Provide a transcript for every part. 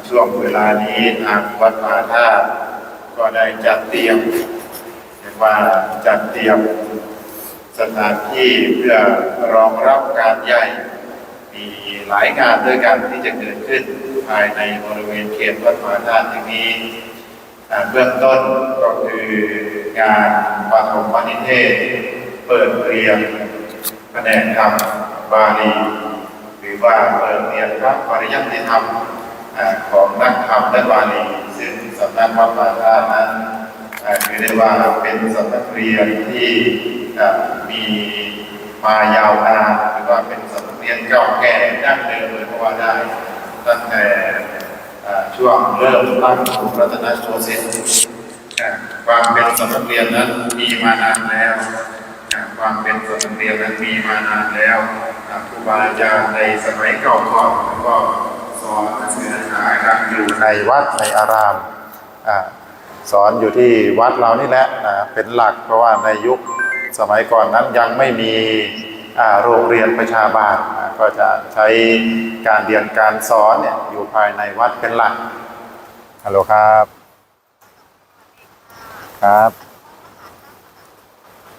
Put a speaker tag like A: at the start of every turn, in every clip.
A: ช่วงเวลานี้ทางวัดป่าธาตุก็ได้จัดเตรียมเรียกว่าจัดเตรียมสถานที่เพื่อรองรับการใหญ่มีหลายงานด้วยกันที่จะเกิดขึ้นภายในบริเวณเขตวัดป่าธาตุที่นี้เบื้องต้นก็คืองานปฐมนิเทศเปิดเรียนแผนกธรรมบาลีหรือว่าเปิดเรียนพระปริยัติธรรมของนักธรรมและบาลีซึ่งสำนักวัดป่าธาตุนั้นถือได้ว่าเป็นสำนักเรียนที่มีมายาวนานหรือว่าเป็นสำนักเรียนเก่าแก่ดั้งเดิมเลยก็ว่าได้ตั้งแต่ช่วงเริ่มตั้งกรุงรัตนโกสินทร์ความเป็นสำนักเรียนนั้นมีมานานแล้วความเป็นสำนักเรียนนั้นมีมานานแล้วครูบาอาจารย์ในสมัยเก่าก่อนก็สอนหนังสือกันอยู่ในวัดในอารามสอนอยู่ที่วัดเรานี่แหละเป็นหลักเพราะว่าในยุคสมัยก่อนนั้นยังไม่มีโรงเรียนประชาบาลก็จะใช้การเรียนการสอนเนี่ยอยู่ภายในวัดเป็นหลักฮัลโหลครับครับ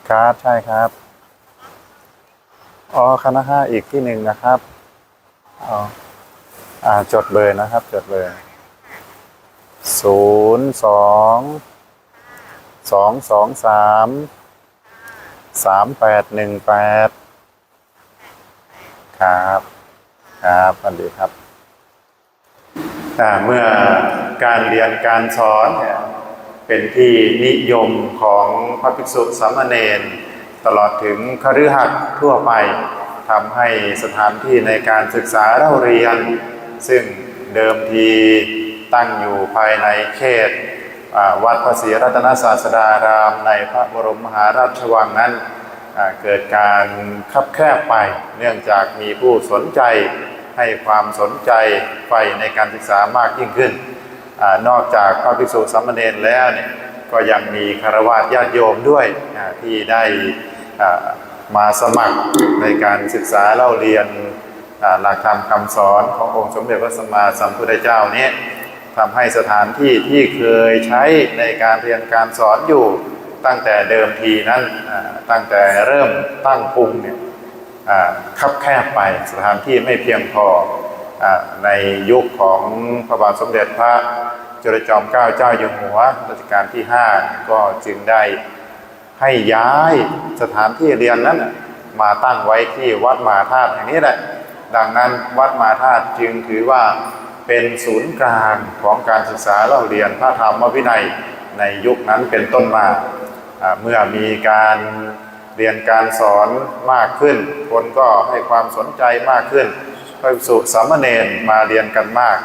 A: ครับใช่ครับอ๋อคณะ5อีกที่หนึ่งนะครับอ๋อจดเบอร์นะครับจดเบอร์02-223-3818ครับครับสวัสดีครับเมื่อการเรียนการสอนเนี่ยเป็นที่นิยมของพระภิกษุสามเณรตลอดถึงคฤหัสถ์ทั่วไปทำให้สถานที่ในการศึกษาเล่าเรียนซึ่งเดิมทีตั้งอยู่ภายในเขตวัดพระศรีรัตนศาสดารามในพระบรมมหาราชวังนั้นเกิดการคับแคบไปเนื่องจากมีผู้สนใจให้ความสนใจใฝ่ในการศึกษามากยิ่งขึ้นนอกจากพระภิกษุสามเณรแล้วเนี่ยก็ยังมีฆราวาสญาติโยมด้วยที่ได้มาสมัครในการศึกษาเล่าเรียนหลักธรรมคำสอนขององค์สมเด็จพระสัมมาสัมพุทธเจ้านี้ทำให้สถานที่ที่เคยใช้ในการเรียนการสอนอยู่ตั้งแต่เดิมทีนั้นตั้งแต่เริ่มตั้งกรุงเนี่ยคับแคบไปสถานที่ไม่เพียงพอในยุคของพระบาทสมเด็จพระจุลจอมเกล้าเจ้าอยู่หัวรัชกาลที่5ก็จึงได้ให้ย้ายสถานที่เรียนนั้นมาตั้งไว้ที่วัดมหาธาตุแห่งนี้แหละดังนั้นวัดมหาธาตุจึงถือว่าเป็นศูนย์กลางของการศึกษาเล่าเรียนพระธรรมวินัยในยุคนั้นเป็นต้นมาเมื่อมีการเรียนการสอนมากขึ้นคนก็ให้ความสนใจมากขึ้นพระภิกษุสามเณรมาเรียนกันมาก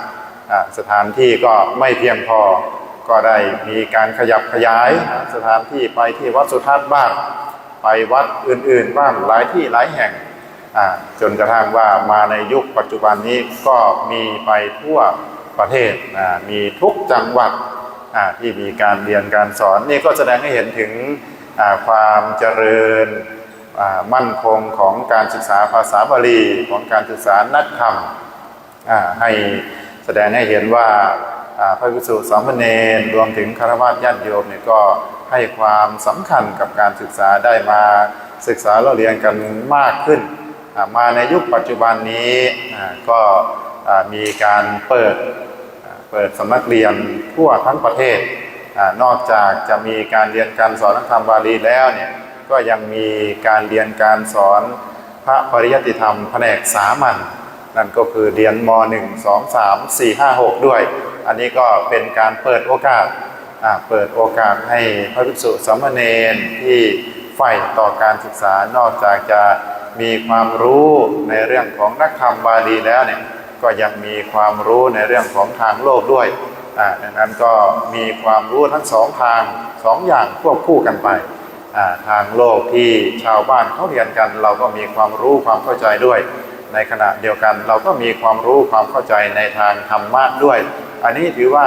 A: สถานที่ก็ไม่เพียงพอก็ได้มีการขยับขยายสถานที่ไปที่วัดสุทัศน์บ้างไปวัดอื่นๆบ้างหลายที่หลายแห่งจนกระทั่งว่ามาในยุคปัจจุบันนี้ก็มีไปทั่วประเทศมีทุกจังหวัดที่มีการเรียนการสอนนี่ก็แสดงให้เห็นถึงความเจริญมั่นคงของการศึกษาภาษาบาลีของการศึกษานักธรรมให้แสดงให้เห็นว่าพระภิกษุสามเณรรวมถึงฆราวาสญาติโยมเนี่ยก็ให้ความสำคัญกับการศึกษาได้มาศึกษาเล่าเรียนกันมากขึ้นมาในยุคปัจจุบันนี้ก็มีการเปิดสำนักเรียนทั่วทั้งประเทศนอกจากจะมีการเรียนการสอนนักธรรมบาลีแล้วเนี่ยก็ยังมีการเรียนการสอนพระปริยัติธรรมแผนกสามัญนั่นก็คือเรียนม.1 2 3 4 5 6ด้วยอันนี้ก็เป็นการเปิดโอกาสให้พระภิกษุสามเณรที่ใฝ่ต่อการศึกษานอกจากจะมีความรู้ในเรื่องของนักธรรมบาลีแล้วเนี่ยก็ยังมีความรู้ในเรื่องของทางโลกด้วยดังนั้นก็มีความรู้ทั้งสองทางสองอย่างควบคู่กันไปทางโลกที่ชาวบ้านเขาเรียนกันเราก็มีความรู้ความเข้าใจด้วยในขณะเดียวกันเราก็มีความรู้ความเข้าใจในทางธรรมะด้วยอันนี้ถือว่า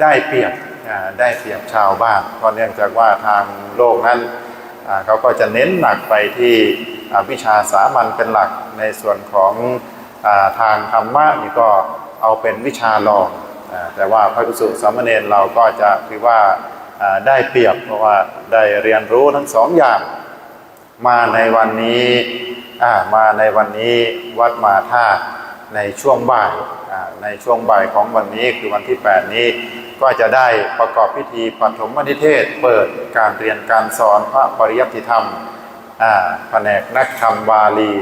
A: ได้เปรียบชาวบ้านเพราะเนื่องจากว่าทางโลกนั้นเขาก็จะเน้นหนักไปที่วิชาสามัญเป็นหลักในส่วนของทางธรรมะนี่ก็ เอาเป็นวิชารองแต่ว่าพระภิกษุสามเณรเราก็จะถือว่าได้เปรียบเพราะว่าได้เรียนรู้ทั้งสองอย่างมาในวันนี้วัดมาธาตุในช่วงบ่ายในช่วงบ่ายของวันนี้คือวันที่ 8 นี้ก็จะได้ประกอบพิธีปฐมนิเทศเปิดการเรียนการสอนพระปริยัติธรรมแผนกนักธรรมบาลี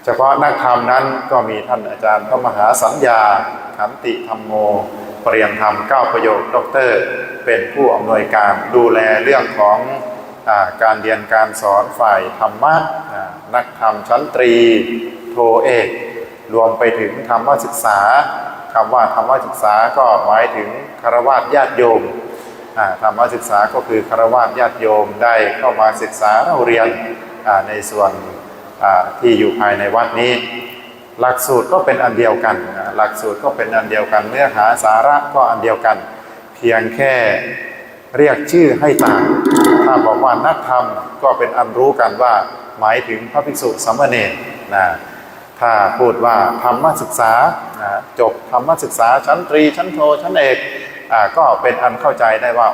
A: เฉพาะนักธรรมนั้นก็มีท่านอาจารย์พระมหาสัญญาขันติธรรมโมปริยนธรรม9 ประโยคด็อกเตอร์เป็นผู้อำนวยการดูแลเรื่องของการเรียนการสอนฝ่ายธรรมะนักธรรมชั้นตรีโทเอกรวมไปถึงธรรมศึกษาคำว่าธรรมศึกษาก็หมายถึงฆราวาสญาติโยมธรรมศึกษาก็คือฆราวาสญาติโยมได้เข้ามาศึกษาเราเรียนในส่วนที่อยู่ภายในวัดนี้หลักสูตรก็เป็นอันเดียวกันหลักสูตรก็เป็นอันเดียวกันเนื้อหาสาระก็อันเดียวกันเพียงแค่เรียกชื่อให้ต่างถ้าบอกว่านักธรรมก็เป็นอันรู้กันว่าหมายถึงพระภิกษุสามเณรถ้าพูดว่าธรรมศึกษาจบธรรมศึกษาชั้นตรีชั้นโทชั้นเอกก็เป็นอันเข้าใจได้ว่า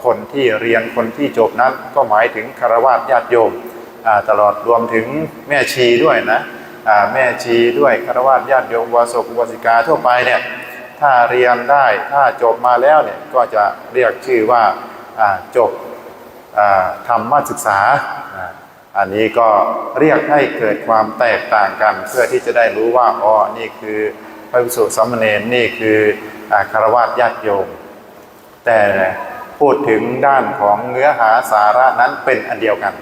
A: คนที่เรียนคนที่จบนั้นก็หมายถึงฆราวาสญาติโยมตลอดรวมถึงแม่ชีด้วยนะแม่ชีด้วยฆราวาสญาติโยมอุบาสกอุบาสิกาทั่วไปเนี่ยถ้าเรียนได้ถ้าจบมาแล้วเนี่ยก็จะเรียกชื่อว่าจบธรรมศึกษาอันนี้ก็เรียกให้เกิดความแตกต่างกันเพื่อที่จะได้รู้ว่านี่คือพระภิกษุสามเณรนี่คือฆราวาสญาติโยมแต่พูดถึงด้านของเนื้อหาสาระนั้นเป็นอันเดียวกัน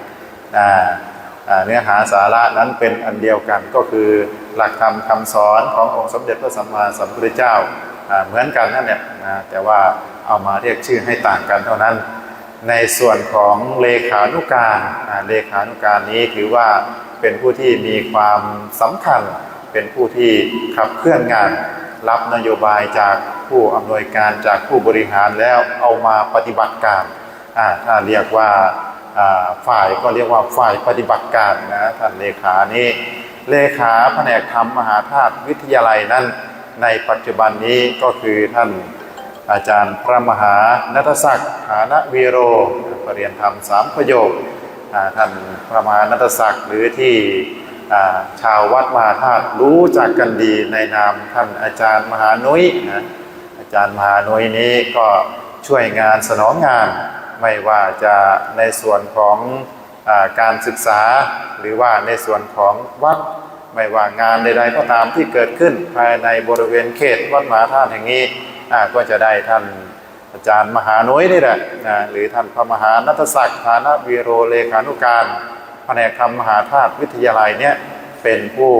A: เนื้อหาสาระนั้นเป็นอันเดียวกันก็คือหลักธรรมคำสอนขององค์สมเด็จพระสัมมาสัมพุทธเจ้าเหมือนกันนั่นแหละแต่ว่าเอามาเรียกชื่อให้ต่างกันเท่านั้นในส่วนของเลขานุการเลขานุการนี้ถือว่าเป็นผู้ที่มีความสำคัญเป็นผู้ที่ขับเคลื่อนงานรับนโยบายจากผู้อำนวยการจากผู้บริหารแล้วเอามาปฏิบัติการถ้าเรียกว่าฝ่ายก็เรียกว่าฝ่ายปฏิบัติการนะท่านเลขานี้เลขาแผนกธรรมมหาธาตุวิทยาลัยนั้นในปัจจุบันนี้ก็คือท่านอาจารย์พระมหาณัฐศักดิ์ฐานวีโรปริยนธรรม3 ประโยคท่านพระมหาณัฐศักดิ์หรือที่ชาววัดมหาธาตุรู้จักกันดีในนามท่านอาจารย์มหานุ้ยนะอาจารย์มหานุ้ยนี้ก็ช่วยงานสนองงานไม่ว่าจะในส่วนของการศึกษาหรือว่าในส่วนของวัดไม่ว่างานใดๆก็ตามที่เกิดขึ้นภายในบริเวณเขตวัดมหาธาตุแห่งนี้ก็จะได้ท่านอาจารย์มหานุ้ยนี่แหละหรือท่านพระมหาณัฐศักดิ์ฐานวีโรเลขานุการแผนกธรรมมหาธาตุวิทยาลัยเนี่ยเป็นผู้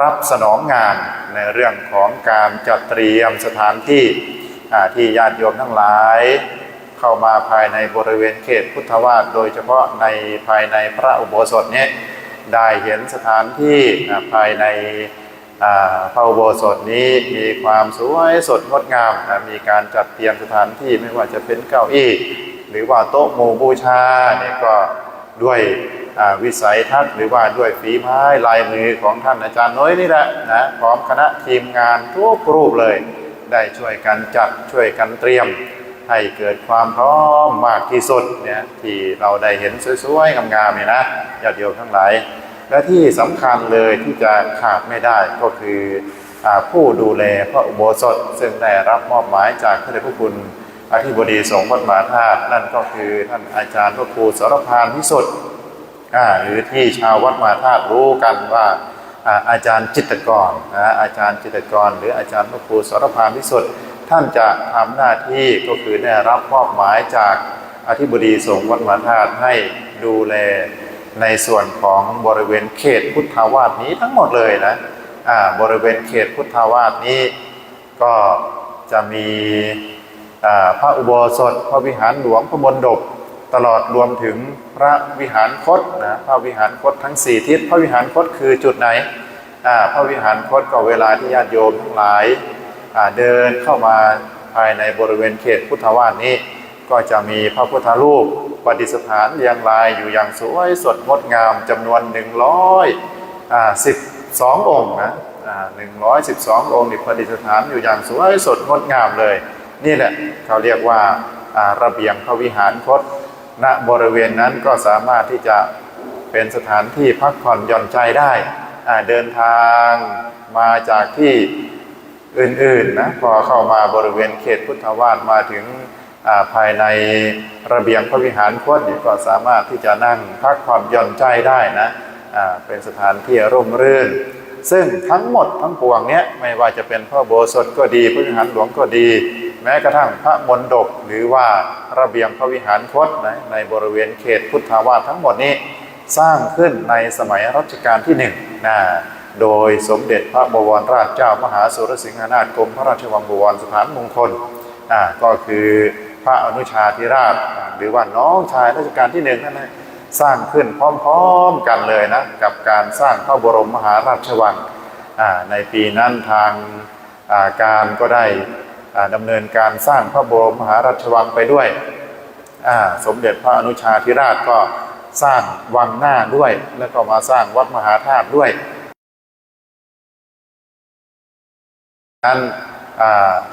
A: รับสนองงานในเรื่องของการจัดเตรียมสถานที่ที่ญาติโยมทั้งหลายเข้ามาภายในบริเวณเขตพุทธวาสโดยเฉพาะในภายในพระอุโบสถเนี่ยได้เห็นสถานที่ภายในพระอุโบสถนี้มีความสวยสดงดงามมีการจัดเตรียมสถานที่ไม่ว่าจะเป็นเก้าอี้หรือว่าโต๊ะหมู่บูชาเนี่ยก็ด้วยวิสัยทัศน์หรือว่าด้วยฝีไม้ลายมือของท่านอาจารย์น้อยนี่แหละนะพร้อมคณะทีมงานทุกรูปเลยได้ช่วยกันจัดช่วยกันเตรียมให้เกิดความพร้อมมากที่สุดเนี่ยที่เราได้เห็นสวยๆงามๆเนี่ยนะญาติโยมทั้งหลายและที่สำคัญเลยที่จะขาดไม่ได้ก็คือผู้ดูแลพระอุโบสถซึ่งได้รับมอบหมายจากพระเดชพระคุณอธิบดีสงฆ์วัดมหาธาตุนั่นก็คือท่านอาจารย์พระครูสรพานวิสุทธิ์หรือที่ชาววัดมหาธาตุรู้กันว่าอาจารย์จิตรกรอาจารย์จิตรกรหรืออาจารย์พระครูสรพานวิสุทธิ์ท่านจะทำหน้าที่ก็คือได้รับมอบหมายจากอธิบดีสงฆ์วัดมหาธาตุให้ดูแลในส่วนของบริเวณเขตพุทธาวาสนี้ทั้งหมดเลยนะบริเวณเขตพุทธาวาสนี้ก็จะมีพระอุโบสถพระวิหารหลวงพระมณฑปตลอดรวมถึงพระวิหารคตนะพระวิหารคตทั้ง4ทิศพระวิหารคตคือจุดไหนพระวิหารคตก็เวลาที่ญาติโยมทั้งหลายเดินเข้ามาภายในบริเวณเขตพุทธาวาสนี้ก็จะมีพระพุทธรูปประดิษฐานเรียงรายอยู่อย่างสวยสดงดงามจำนวน112 องค์นะ 112 องค์นี่ประดิษฐานอยู่อย่างสวยสดงดงามเลยนี่แหละเขาเรียกว่าระเบียงพระวิหารคตณบริเวณนั้นก็สามารถที่จะเป็นสถานที่พักผ่อนหย่อนใจได้เดินทางมาจากที่อื่นๆนะพอเข้ามาบริเวณเขตพุทธวาสมาถึงภายในระเบียงพระวิหารคตนี่ก็สามารถที่จะนั่งพักผ่อนหย่อนใจได้นะเป็นสถานที่ร่มรื่นซึ่งทั้งหมดทั้งปวงเนี้ยไม่ว่าจะเป็นพระอุโบสถก็ดีพระวิหารหลวงก็ดีแม้กระทั่งพระมณฑปหรือว่าระเบียงพระวิหารคตในบริเวณเขตพุทธวาสทั้งหมดนี้สร้างขึ้นในสมัยรัชกาลที่1โดยสมเด็จพระบวรราชเจ้ามหาสุรสิงหนาถกรมพระราชวังบวรสถานมงคลก็คือพระอนุชาธิราชหรือว่าน้องชายรัชกาลที่1นั่นเองสร้างขึ้นพร้อมๆกันเลยนะกับการสร้างพระบรมมหาราชวังในปีนั้นทางการก็ได้ดำเนินการสร้างพระบรมมหาราชวังไปด้วยสมเด็จพระอนุชาธิราชก็สร้างวังหน้าด้วยแล้วก็มาสร้างวัดมหาธาตุด้วยนั้น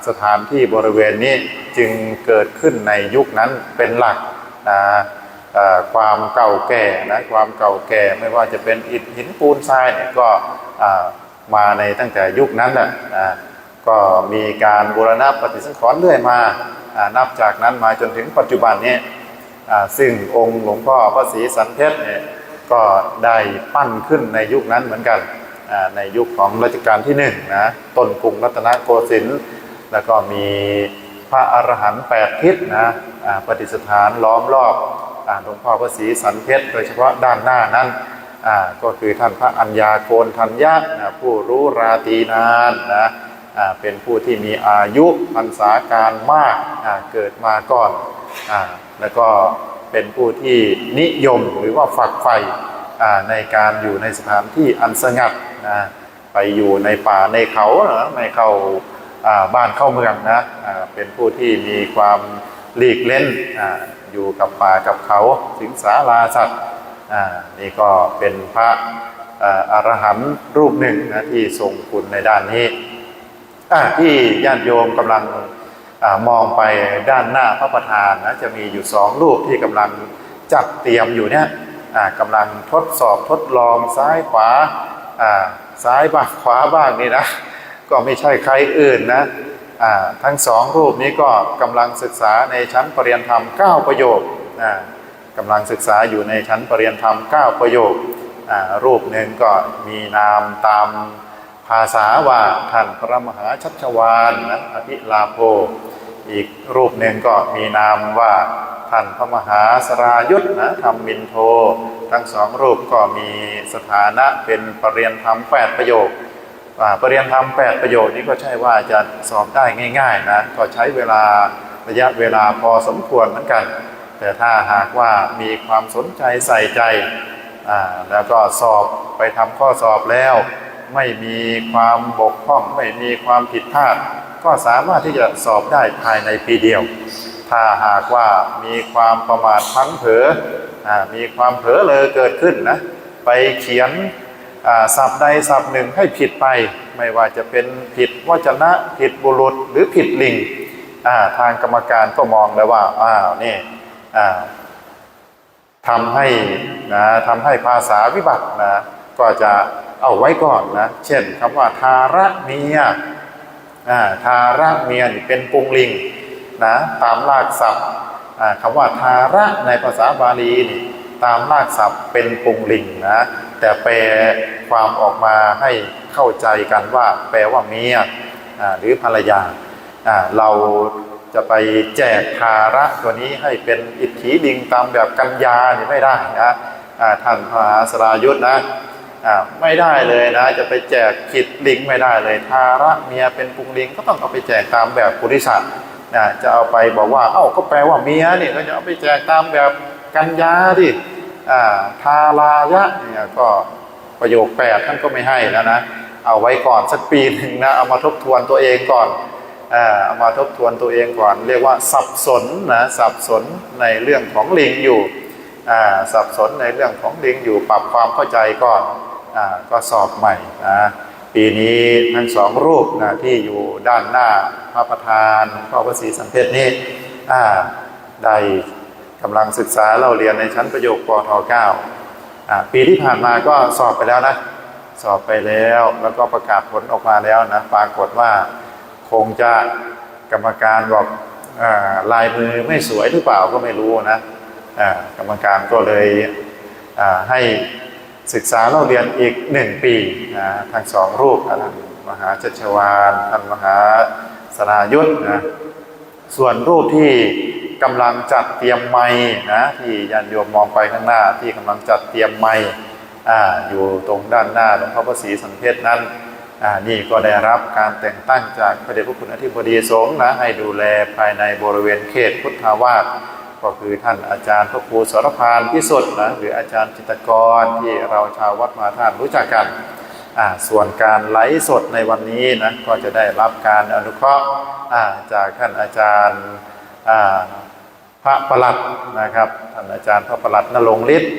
A: สถานที่บริเวณนี้จึงเกิดขึ้นในยุคนั้นเป็นหลักความเก่าแก่นะความเก่าแก่ไม่ว่าจะเป็นอิฐหินปูนทรายเนี่ยก็มาในตั้งแต่ยุคนั้นแหละก็มีการบูรณะปฏิสังขรณ์เรื่อยมานับจากนั้นมาจนถึงปัจจุบันนี้ซึ่งองค์หลวงพ่อพระศรีสันเพชรเนี่ยก็ได้ปั้นขึ้นในยุคนั้นเหมือนกันในยุคของรัชกาลที่1นะต้นกรุงรัตนโกสินทร์แล้วก็มีพระอรหันต์8ทิศนะประดิษฐานล้อมรอบหลวงพ่อพระศรีสันเพชรโดยเฉพาะด้านหน้านั้นก็คือท่านพระอัญญาโกณทัญญะผู้รู้ราตรีนานนะเป็นผู้ที่มีอายุพรรษาการมากเกิดมาก่อนแล้วก็เป็นผู้ที่นิยมหรือว่าฝักใฝ่ในการอยู่ในสถานที่อันสงัดไปอยู่ในป่าในเขาไม่เข้าบ้านเข้าเมืองนะเป็นผู้ที่มีความหลีกเล่นอยู่กับป่ากับเขาสิงสาราสัตว์นี่ก็เป็นพระอรหันต์รูปหนึ่งนะที่ทรงคุณในด้านนี้ที่ญาติโยมกำลังมองไปด้านหน้าพระประธานนะจะมีอยู่2รูปที่กำลังจัดเตรียมอยู่เนี่ยกำลังทดสอบทดลองซ้ายขวาซ้ายบ้างขวาบ้างนี่นะก็ไม่ใช่ใครอื่นนะทั้ง2รูปนี้ก็กำลังศึกษาในชั้นปริญญาธรรม9ประโยคกำลังศึกษาอยู่ในชั้นปริญญาธรรม9ประโยครูปหนึ่งก็มีนามตามภาษาว่าท่านพระมหาชัชวาลนะอภิลาโภอีกรูปหนึ่งก็มีนามว่าท่านพระมหาสรายุทธนะธรรมมินโททั้ง2รูปก็มีสถานะเป็นปริญญาธรรม8ประโยคปริญญาธรรม8ประโยคนี้ก็ใช่ว่าจะสอบได้ง่ายๆนะก็ใช้ระยะเวลาพอสมควรเหมือนกันแต่ถ้าหากว่ามีความสนใจใส่ใจแล้วก็สอบไปทำข้อสอบแล้วไม่มีความบกพร่องไม่มีความผิดพลาดก็สามารถที่จะสอบได้ภายในปีเดียวถ้าหากว่ามีความประมาทพลั้งเผลอมีความเผลอเลยเกิดขึ้นนะไปเขียนศัพท์ใดศัพท์หนึ่งให้ผิดไปไม่ว่าจะเป็นผิดวจนะผิดบุรุษหรือผิดลิงทางกรรมการก็มองแล้วว่านี่ทำให้ภาษาวิบัตินะก็จะเอาไว้ก่อนนะเช่นคำว่าทาระเมียทาระเมียเป็นปุงลิงนะตามรากศัพท์คำว่าทาระในภาษาบาลีนี่ตามรากศัพท์เป็นปุงลิงนะแต่แปลความออกมาให้เข้าใจกันว่าแปลว่าเมียหรือภรรยาเราจะไปแจกทาระตัวนี้ให้เป็นอิทธิลิงตามแบบกัญญานี่ไม่ได้นะท่านพระมหาสรายุทธนะไม่ได้เลยนะจะไปแจกผิดลิงไม่ได้เลยทาระเมียเป็นปุงลิงก็ต้องเอาไปแจกตามแบบปุริสัตจะเอาไปบอกว่าก็แปลว่าเมียนี่ก็จะเอาไปแจกตามแบบกัญญาดิทารายะเนี่ยก็ประโยค8ท่านก็ไม่ให้แล้วนะเอาไว้ก่อนสักปีหนึ่งนะเอามาทบทวนตัวเองก่อนเอามาทบทวนตัวเองก่อนเรียกว่าสับสนนะสับสนในเรื่องของลิงอยู่สับสนในเรื่องของลิงอยู่ปรับความเข้าใจก่อนก็สอบใหม่นะ ปีนี้ทั้งสองรูปนะที่อยู่ด้านหน้าพระประธานพ่อพระศรีสันเพชรนี้ได้กำลังศึกษาเราเรียนในชั้นประโยคปท.9 ปีที่ผ่านมาก็สอบไปแล้วนะสอบไปแล้วแล้วก็ประกาศผลออกมาแล้วนะปรากฏว่าคงจะกรรมการบอกลายมือไม่สวยหรือเปล่าก็ไม่รู้นะกรรมการก็เลยให้ศึกษาเล่าเรียนอีก1 ปีทั้งสองรูปท่านมหาชัชวาลท่านมหาสรายุทธนะส่วนรูปที่กำลังจัดเตรียมไมค์นะที่ญาติโยมมองไปข้างหน้าที่กำลังจัดเตรียมไมค์อยู่ตรงด้านหน้าหลวงพ่อพระศรีสันเพชรนั้นนี่ก็ได้รับการแต่งตั้งจากพระเดชพระคุณอธิบดีสงฆ์นะให้ดูแลภายในบริเวณเขตพุทธาวาสก็คือท่านอาจารย์พระครูสรพานพิสุทธิ์นะหรืออาจารย์จิตรกรที่เราชาววัดมหาธาตุรู้จักกันส่วนการไลฟ์สดในวันนี้นะก็จะได้รับการอนุเคราะห์จากท่านอาจารย์พระประหลัดนะครับท่านอาจารย์พระประหลัดณรงค์ฤทธิ์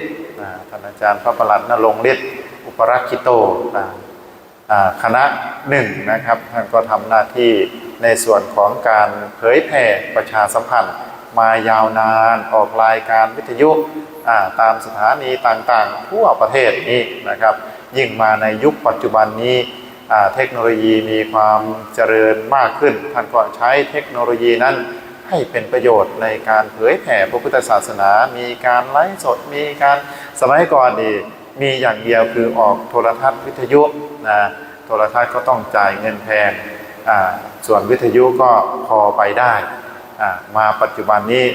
A: ท่านอาจารย์พระประหลัดณรงค์ฤทธิ์อุปรักขิโตคณะ1นะครับท่านก็ทำหน้าที่ในส่วนของการเผยแผ่ประชาสัมพันธ์มายาวนานออกรายการวิทยุตามสถานีต่างๆทั่วประเทศนี้นะครับยิ่งมาในยุคปัจจุบันนี้เทคโนโลยีมีความเจริญมากขึ้นท่านก็ใช้เทคโนโลยีนั้นให้เป็นประโยชน์ในการเผยแผ่พระพุทธศาสนามีการไลฟ์สดมีการสมัยก่อนนี่มีอย่างเดียวคือออกโทรทัศน์วิทยุนะโทรทัศน์ก็ต้องจ่ายเงินแพงส่วนวิทยุก็พอไปได้มาปัจจุบันนี้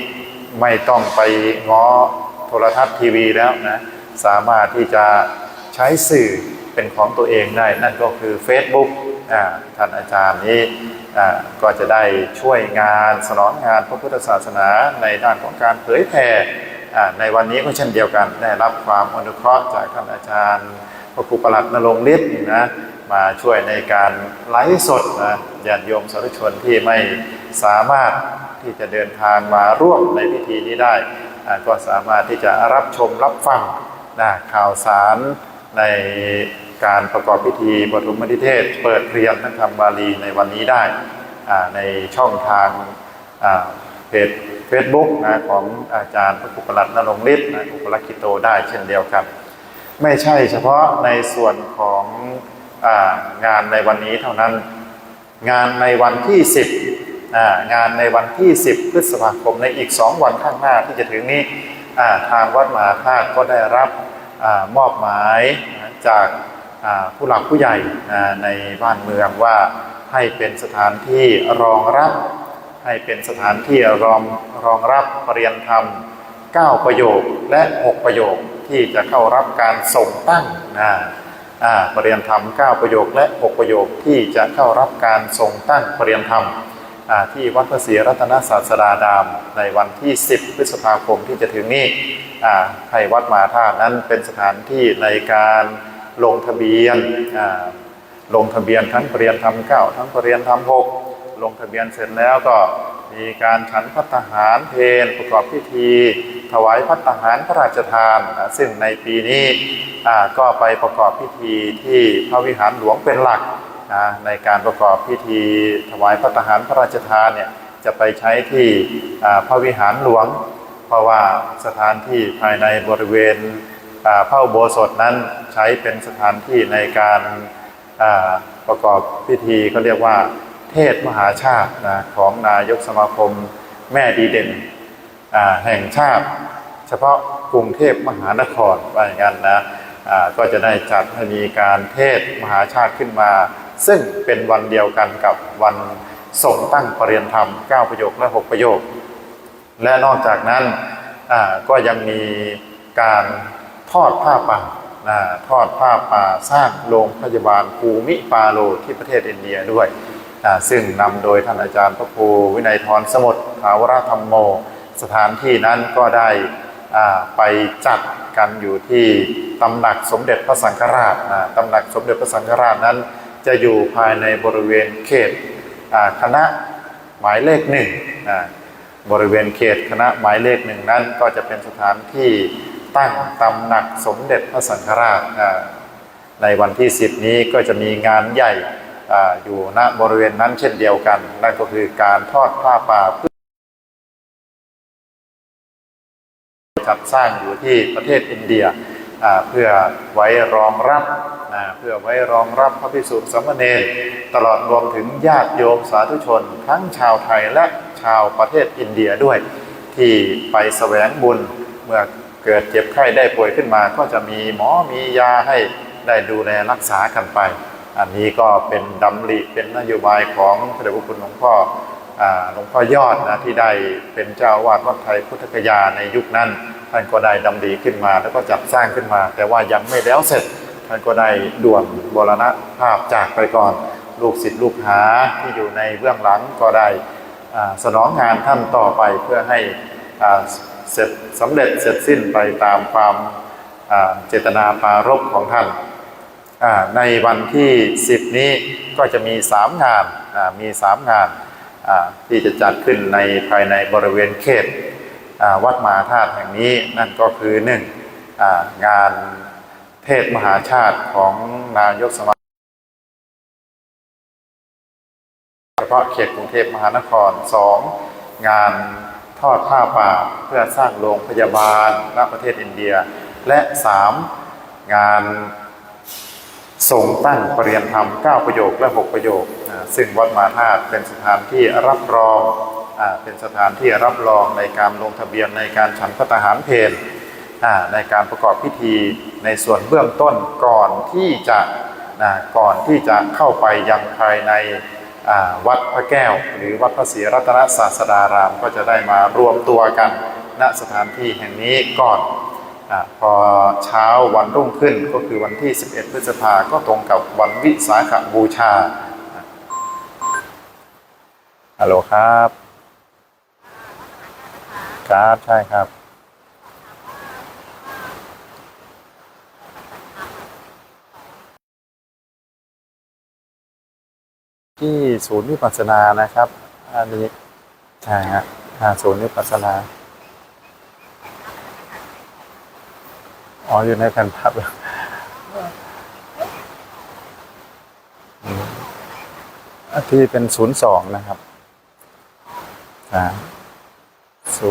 A: ไม่ต้องไปง้อโทรทัศน์ทีวีแล้วนะสามารถที่จะใช้สื่อเป็นของตัวเองได้นั่นก็คือ Facebook ท่านอาจารย์นี้ก็จะได้ช่วยงานสนองงานพระพุทธศาสนาในด้านของการเผยแผ่ในวันนี้ก็เช่นเดียวกันได้รับความอนุเคราะห์จากท่านอาจารย์พระครูประหลัดณรงค์ฤทธิ์นะมาช่วยในการไลฟ์สดนะญาติโยมสาธุชนที่ไม่สามารถที่จะเดินทางมาร่วมในพิธีนี้ได้ก็สามารถที่จะรับชมรับฟังข่าวสารในการประกอบพิธีปฐมนิเทศเปิดเรียนพระธรรมบาลีในวันนี้ได้ในช่องทางเพจ Facebook ของอาจารย์พระครูประหลัดณรงค์ฤทธิ์อุปรักขิโตได้เช่นเดียวกันไม่ใช่เฉพาะในส่วนของงานในวันนี้เท่านั้นงานในวันที่10งานในวันที่10 พฤษภาคมในอีก2 วันข้างหน้าที่จะถึงนี้ทางวัดมหาธาตุก็ได้รับมอบหมายจากผู้หลักผู้ใหญ่ในบ้านเมืองว่าให้เป็นสถานที่รองรับให้เป็นสถานที่รองรับปริยนธรรม9 ประโยคและ 6 ประโยคที่จะเข้ารับการส่งตั้งปริยนธรรม9 ประโยคและ 6 ประโยคที่จะเข้ารับการส่งตั้งปริยนธรรมที่วัดพระศรีรัตนศาสดาดามในวันที่10 พฤษภาคมที่จะถึงนี้ให้วัดมหาธาตุนั้นเป็นสถานที่ในการลงทะเบียนทั้งปริยนธรรม9ทั้งปริยนธรรม6ลงทะเบียนเสร็จแล้วก็มีการฉันภัตตาหารเพลประกอบพิธีถวายภัตตาหารพระราชทานซึ่งในปีนี้ก็ไปประกอบพิธีที่พระวิหารหลวงเป็นหลักในการประกอบพิธีถวายภัตตาหารพระราชทานเนี่ยจะไปใช้ที่พระวิหารหลวงเพราะว่าสถานที่ภายในบริเวณพระอุโบสถนั้นใช้เป็นสถานที่ในการประกอบพิธีเขาเรียกว่าเทศมหาชาติของนายกสมาคมแม่ดีเด่นแห่งชาติเฉพาะกรุงเทพมหานครว่าอย่างนั้นนะก็จะได้จัดให้มีการเทศมหาชาติขึ้นมาซึ่งเป็นวันเดียวกันกับวันส่งตั้งปริยนธรรม9 ประโยคและ 6 ประโยคและนอกจากนั้นก็ยังมีการทอดผ้าป่าทอดผ้าป่าสร้างโรงพยาบาลภูมิปาโลที่ประเทศอินเดียด้วยซึ่งนำโดยท่านอาจารย์พระครูวินัยธรสมุทรภาวรธรรมโมสถานที่นั้นก็ได้ไปจัดกันอยู่ที่ตำหนักสมเด็จพระสังฆราชตำหนักสมเด็จพระสังฆราชนั้นจะอยู่ภายในบริเวณเขตคณะหมายเลข1บริเวณเขตคณะหมายเลข1นั้นก็จะเป็นสถานที่ตั้งตำหนักสมเด็จพระสังฆราช ในวันที่10นี้ก็จะมีงานใหญ่อยู่ณบริเวณนั้นเช่นเดียวกันนั่นก็คือการทอดผ้าป่าจัดสร้างอยู่ที่ประเทศอินเดียเพื่อไว้รองรับพระภิกษุสามเณรตลอดรวมถึงญาติโยมสาธุชนทั้งชาวไทยและชาวประเทศอินเดียด้วยที่ไปแสวงบุญเมื่อเกิดเจ็บไข้ได้ป่วยขึ้นมาก็จะมีหมอมียาให้ได้ดูแลรักษากันไปอันนี้ก็เป็นดำริเป็นนโยบายของพระเดชพระคุณหลวงพ่อยอดนะที่ได้เป็นเจ้าวาดวัดไทยพุทธคยาในยุคนั้นท่านก็ได้ดำริขึ้นมาแล้วก็จัดสร้างขึ้นมาแต่ว่ายังไม่แล้วเสร็จท่านก็ได้ด่วนมรณภาพจากไปก่อนลูกศิษย์ลูกหาที่อยู่ในเบื้องหลังก็ได้สนองงานท่านต่อไปเพื่อให้เสร็จสำเร็จเสร็จสิ้นไปตามความเจตนาปรารภของท่านในวันที่10นี้ก็จะมี3งานที่จะจัดขึ้นในภายในบริเวณเขตวัดมหาธาตุแห่งนี้นั่นก็คือ1งานเทศมหาชาติของนายกสมาคมเฉพาะเขตกรุงเทพมหานคร2งานทอดผ้าป่าเพื่อสร้างโรงพยาบาลณประเทศอินเดียและ3งานส่งตั้งประเรียนธรรม9ประโยคและ6ประโยคซึ่งวัดมหาธาตุเป็นสถานที่รับรองในการลงทะเบียนในการฉันภัตตาหารเพลในการประกอบพิธีในส่วนเบื้องต้นก่อนที่จะเข้าไปยังภายในวัดพระแก้วหรือวัดพระศรีรัตนศาสดารามก็จะได้มารวมตัวกันณสถานที่แห่งนี้ก่อนพอเช้าวันรุ่งขึ้นก็คือวันที่11พฤษภาคมก็ตรงกับวันวิสาขบูชาฮัลโหลครับครับใช่ครับที่ศูนย์วิปัสสนานะครับอันนี้ใช่ฮะศูนย์วิปัสสนาอยู่ในแผ่นพับที่เป็น02นะครับ02-223-6878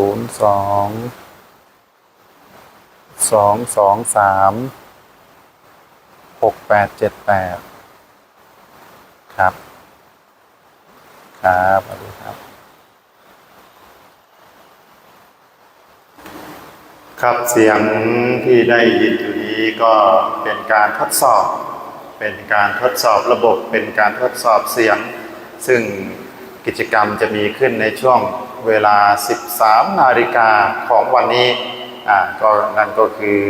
A: ครับสวัสดีครับครับเสียงที่ได้ยินอยู่นี้ก็เป็นการทดสอบระบบเป็นการทดสอบเสียงซึ่งกิจกรรมจะมีขึ้นในช่วงเวลา 13 นาฬิกาของวันนี้นั่นก็คือ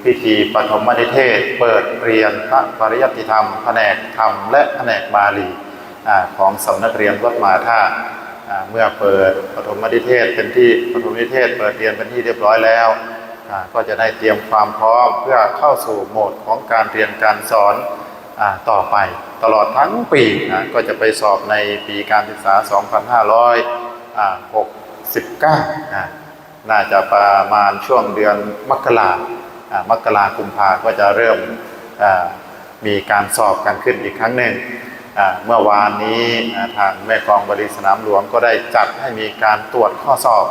A: พิธีปฐมนิเทศเปิดเรียนพระปริยัติธรรมแผนกธรรมและแผนกบาลีของสำนักเรียนวัดมหาธาตุเมื่อเปิดปฐมนิเทศเปิดเรียนเป็นที่เรียบร้อยแล้วก็จะได้เตรียมความพร้อมเพื่อเข้าสู่โหมดของการเรียนการสอนต่อไปตลอดทั้งปีก็จะไปสอบในปีการศึกษา 2569 น่าจะประมาณช่วงเดือนมกราคมก็จะเริ่มมีการสอบกันขึ้นอีกครั้งหนึ่งเมื่อวานนี้ทางแม่กลองบดินทร์สนามหลวงก็ได้จัดให้มีการตรวจข้อสอบ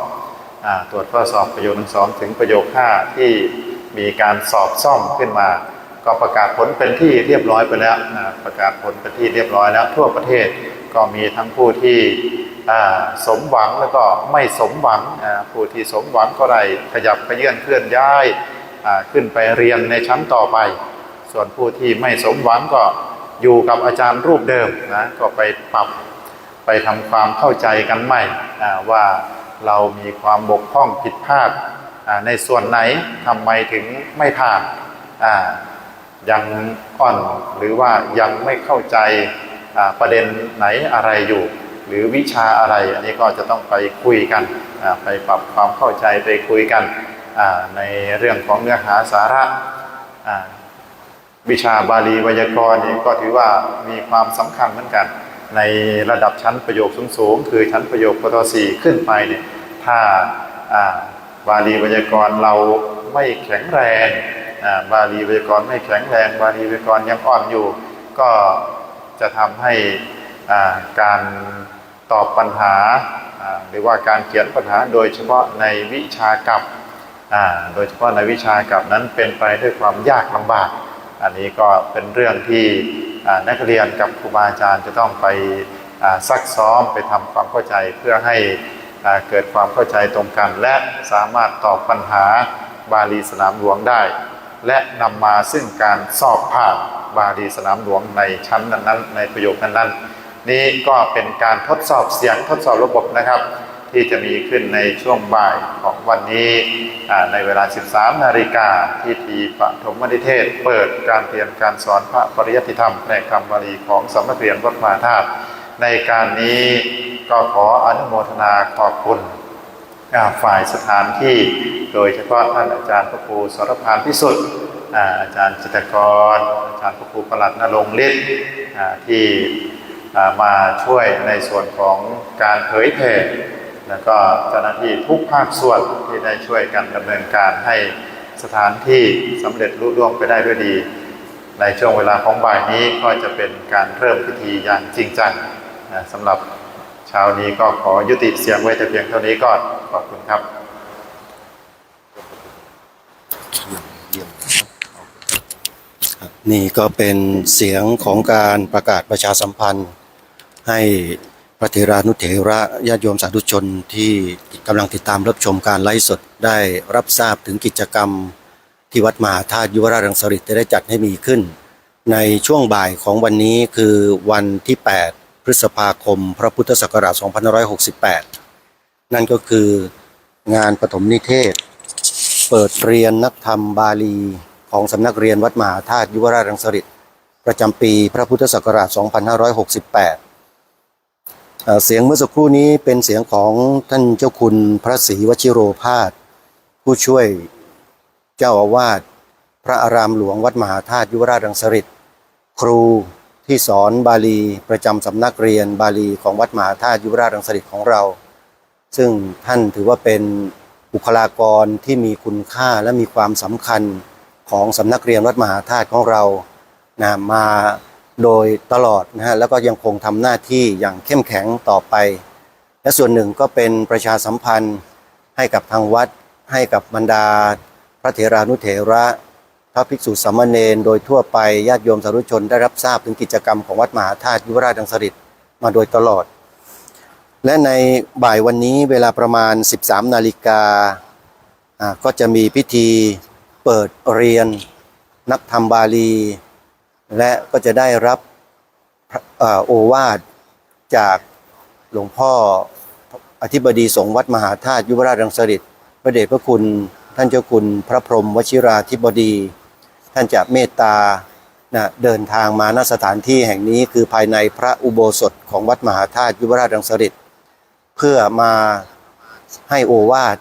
A: ประโยค1-2ถึงประโยค5ที่มีการสอบซ่อมขึ้นมาก็ประกาศผลเป็นที่เรียบร้อยไปแล้วทั่วประเทศก็มีทั้งผู้ที่สมหวังแล้วก็ไม่สมหวังผู้ที่สมหวังก็ได้ขยับขยื่นเคลื่อนย้ายขึ้นไปเรียนในชั้นต่อไปส่วนผู้ที่ไม่สมหวังก็อยู่กับอาจารย์รูปเดิมก็ไปปรับไปทำความเข้าใจกันใหม่ว่าเรามีความบกพร่องผิดพลาดในส่วนไหนทำไมถึงไม่ผ่านยังอ่อนหรือว่ายังไม่เข้าใจประเด็นไหนอะไรอยู่หรือวิชาอะไรอันนี้ก็จะต้องไปคุยกันไปปรับความเข้าใจไปคุยกันในเรื่องของเนื้อหาสาระวิชาบาลีไวยากรณ์ก็ถือว่ามีความสำคัญเหมือนกันในระดับชั้นประโยคสูงๆคือชั้นประโยคปท.4 ขึ้นไปเนี่ยถ้าบาลีไวยากรณ์เราไม่แข็งแรง บาลีไวยากรณ์ไม่แข็งแรงบาลีไวยากรณ์ยังอ่อนอยู่ก็จะทำให้การตอบปัญหาหรือว่าการเขียนปัญหาโดยเฉพาะในวิชากับโดยเฉพาะในวิชากับนั้นเป็นไปด้วยความยากลำบากอันนี้ก็เป็นเรื่องที่นักเรียนกับครูบาอาจารย์จะต้องไปซักซ้อมไปทำความเข้าใจเพื่อให้เกิดความเข้าใจตรงกันและสามารถตอบปัญหาบาลีสนามหลวงได้และนำมาซึ่งการสอบผ่านบาลีสนามหลวงในชั้นนั้นๆในประโยคนั้นๆนี้ก็เป็นการทดสอบเสียงทดสอบระบบนะครับที่จะมีขึ้นในช่วงบ่ายของวันนี้ในเวลา 13 นาฬิกาที่ทีปฐมนิเทศเปิดการเรียนการสอนพระปริยัติธรรมในคำบาลีของสำนักเรียนวัดมหาธาตุในการนี้ก็ขออนุโมทนาขอบคุณฝ่ายสถานที่โดยเฉพาะท่านอาจารย์พระครูสรพานพิสุทธิ์อาจารย์จิตรกรอาจารย์พระครูประหลัดณรงค์ฤทธิ์ที่มาช่วยในส่วนของการเผยแผ่แล้วก็เจ้าหน้าที่ทุกภาคส่วนที่ได้ช่วยกันดำเนินการให้สถานที่สำเร็จลุล่วงไปได้ด้วยดีในช่วงเวลาของบ่ายนี้ก็จะเป็นการเริ่มพิธีอย่างจริงจังสำหรับเช้านี้ก็ขอยุติเสียงไว้แต่เพียงเท่านี้ก่อนขอบคุณครับ
B: นี่ก็เป็นเสียงของการประกาศประชาสัมพันธ์ให้พระเถรานุเถระญาติโยมสาธุชนที่กำลังติดตามรับชมการไลฟ์สดได้รับทราบถึงกิจกรรมที่วัดมหาธาตุยุวราชรังสฤษฎ์ได้จัดให้มีขึ้นในช่วงบ่ายของวันนี้คือวันที่ 8 พฤษภาคมพระพุทธศักราช 2568 นั่นก็คืองานปฐมนิเทศเปิดเรียนนักธรรมบาลีของสำนักเรียนวัดมหาธาตุยุวราชรังสฤษฎ์ประจำปีพระพุทธศักราช 2568 เสียงเมื่อสักครู่นี้เป็นเสียงของท่านเจ้าคุณพระศรีวชิโรภาสผู้ช่วยเจ้าอาวาสพระอารามหลวงวัดมหาธาตุยุวราชรังสฤษฎ์ครูที่สอนบาลีประจำสำนักเรียนบาลีของวัดมหาธาตุยุวราชรังสฤษฎ์ของเราซึ่งท่านถือว่าเป็นบุคลากรที่มีคุณค่าและมีความสำคัญของสำนักเรียนวัดมหาธาตุของเรามาโดยตลอดนะฮะแล้วก็ยังคงทำหน้าที่อย่างเข้มแข็งต่อไปและส่วนหนึ่งก็เป็นประชาสัมพันธ์ให้กับทางวัดให้กับบรรดาพระเถรานุเถระพระภิกษุสามเณรโดยทั่วไปญาติโยมสาธุชนได้รับทราบถึงกิจกรรมของวัดมหาธาตุยุวราชรังสฤษฎ์มาโดยตลอดและในบ่ายวันนี้เวลาประมาณ 13 นาฬิกาก็จะมีพิธีเปิดเรียนนักธรรมบาลีและก็จะได้รับโอวาทจากหลวงพ่ออธิบดีสงฆ์วัดมหาธาตุยุวราชรังสฤษฎ์พระเดชพระคุณท่านเจ้าคุณพระพรหมวชิราธิบดีท่านจะเมตตาเดินทางมาณสถานที่แห่งนี้คือภายในพระอุโบสถของวัดมหาธาตุยุวราชรังสฤษฎ์เพื่อมาให้โอวาท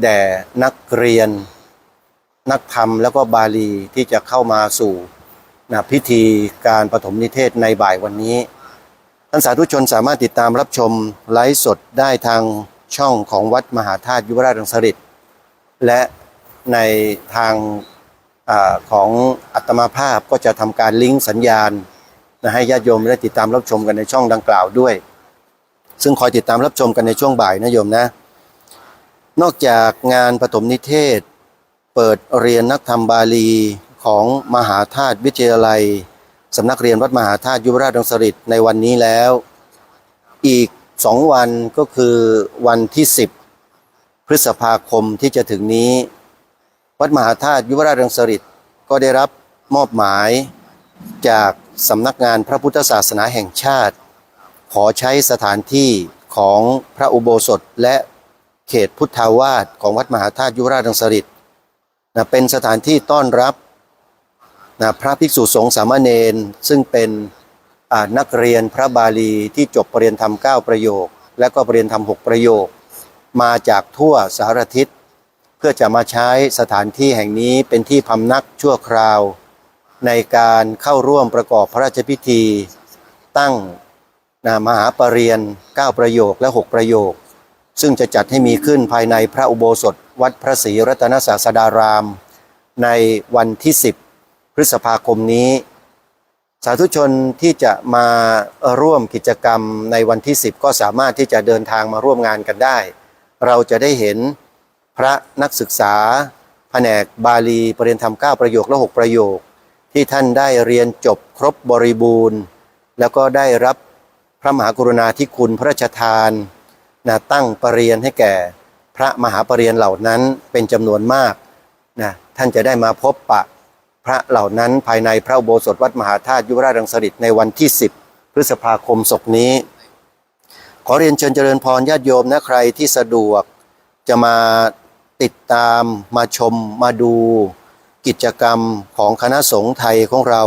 B: แด่นักเรียนนักธรรมแล้วก็บาลีที่จะเข้ามาสู่พิธีการปฐมนิเทศในบ่ายวันนี้ท่านสาธุชนสามารถติดตามรับชมไลฟ์สดได้ทางช่องของวัดมหาธาตุยุวราชรังสฤษฎ์และในทางของอัตมาภาพก็จะทำการลิงก์สัญญาณให้ญาติโยมได้ติดตามรับชมกันในช่องดังกล่าวด้วยซึ่งคอยติดตามรับชมกันในช่วงบ่ายนะโยมนะนอกจากงานปฐมนิเทศเปิดเรียนนักธรรมบาลีของมหาธาตุวิทยาลัยสำนักเรียนวัดมหาธาตุยุวราชรังสฤษฎ์ในวันนี้แล้วอีก2 วันก็คือวันที่10 พฤษภาคมที่จะถึงนี้วัดมหาธาตุยุวราชรังสฤษฎ์ก็ได้รับมอบหมายจากสำนักงานพระพุทธศาสนาแห่งชาติขอใช้สถานที่ของพระอุโบสถและเขตพุทธาวาสของวัดมหาธาตุยุวราชรังสฤษฎ์เป็นสถานที่ต้อนรับพระภิกษุสงฆ์สามเณรซึ่งเป็นนักเรียนพระบาลีที่จบปริญญาธรรม9 ประโยคและก็ปริญญาธรรม6 ประโยคมาจากทั่วสารทิศเพื่อจะมาใช้สถานที่แห่งนี้เป็นที่พำนักชั่วคราวในการเข้าร่วมประกอบพระราชพิธีตั้งมหาปริญญา9 ประโยคและ6 ประโยคซึ่งจะจัดให้มีขึ้นภายในพระอุโบสถวัดพระศรีรัตนศาสดาราม ในวันที่ 10 พฤษภาคมนี้สาธุชนที่จะมาร่วมกิจกรรมในวันที่ 10ก็สามารถที่จะเดินทางมาร่วมงานกันได้เราจะได้เห็นพระนักศึกษาแผนกบาลีประเรียนธรรม9ประโยคและ6ประโยคที่ท่านได้เรียนจบครบบริบูรณ์แล้วก็ได้รับพระมหากรุณาธิคุณพระราชทานตั้งประเรียนให้แก่พระมหาประเรียนเหล่านั้นเป็นจำนวนมากท่านจะได้มาพบปะพระเหล่านั้นภายในพระอุโบสถวัดมหาธาตุยุวราชรังสฤษฎ์ในวันที่ 10 พฤษภาคมศกนี้ขอเรียนเชิญเจริญพรญาติโยมนะใครที่สะดวกจะมาติดตามมาชมมาดูกิจกรรมของคณะสงฆ์ไทยของเรา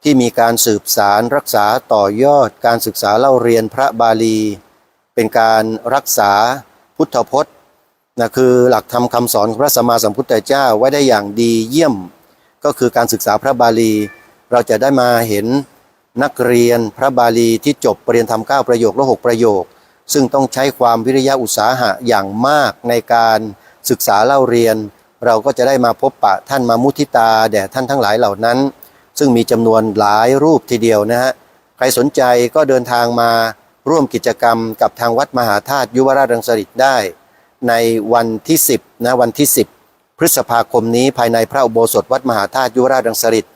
B: ที่มีการสืบสารรักษาต่อยอดการศึกษาเล่าเรียนพระบาลีเป็นการรักษาพุทธพจน์คือหลักธรรมคำสอนของพระสัมมาสัมพุทธเจ้าไว้ได้อย่างดีเยี่ยมก็คือการศึกษาพระบาลีเราจะได้มาเห็นนักเรียนพระบาลีที่จบประเรียนธรรม9ประโยคและ6ประโยคซึ่งต้องใช้ความวิริยะอุตสาหะอย่างมากในการศึกษาเล่าเรียนเราก็จะได้มาพบปะท่านมามุทิตาแด่ท่านทั้งหลายเหล่านั้นซึ่งมีจำนวนหลายรูปทีเดียวนะฮะใครสนใจก็เดินทางมาร่วมกิจกรรมกับทางวัดมหาธาตุยุวราชรังสฤษฎ์ได้ในวันที่ 10วันที่ 10 พฤษภาคมนี้ภายในพระอุโบสถวัดมหาธาตุยุวราชรังสฤษฎ์